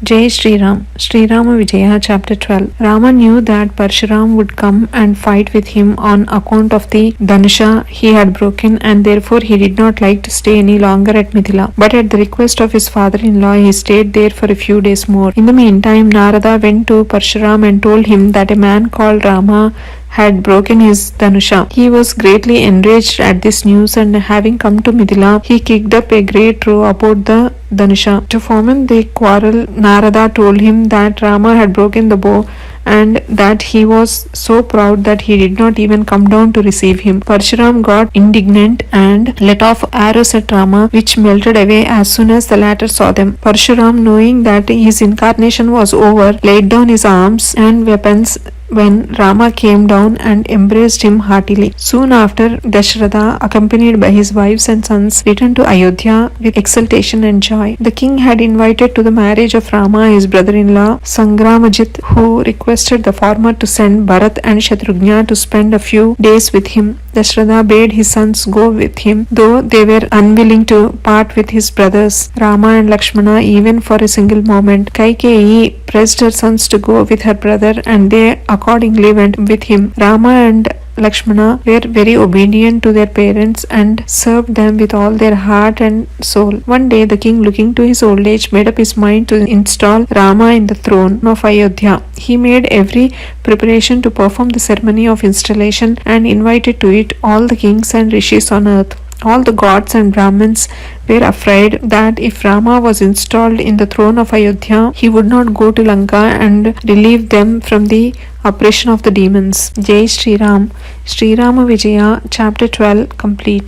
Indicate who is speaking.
Speaker 1: Jai Sri Ram, Sri Rama Vijaya, Chapter 12. Rama knew that Parshuram would come and fight with him on account of the Dhanusha he had broken, and therefore he did not like to stay any longer at Mithila. But at the request of his father-in-law, he stayed there for a few days more. In the meantime, Narada went to Parshuram and told him that a man called Rama had broken his Dhanusha. He was greatly enraged at this news, and having come to Mithila, he kicked up a great row about the Dhanusha. To foment the quarrel, Narada told him that Rama had broken the bow and that he was so proud that he did not even come down to receive him. Parshuram got indignant and let off arrows at Rama, which melted away as soon as the latter saw them. Parshuram, knowing that his incarnation was over, laid down his arms and weapons when Rama came down and embraced him heartily. Soon after, Dasharatha, accompanied by his wives and sons, returned to Ayodhya with exultation and joy. The king had invited to the marriage of Rama his brother-in-law Sangramajit, who requested the former to send Bharat and Shatrughna to spend a few days with him. Dasharatha bade his sons go with him, though they were unwilling to part with his brothers Rama and Lakshmana even for a single moment. Kaikeyi pressed her sons to go with her brother, and they accordingly went with him. Rama and Lakshmana were very obedient to their parents and served them with all their heart and soul. One day the king, looking to his old age, made up his mind to install Rama in the throne of Ayodhya. He made every preparation to perform the ceremony of installation and invited to it all the kings and rishis on earth. All the gods and Brahmins were afraid that if Rama was installed in the throne of Ayodhya, he would not go to Lanka and relieve them from the oppression of the demons. Jai Sri Ram, Sri Rama Vijaya, Chapter 12, complete.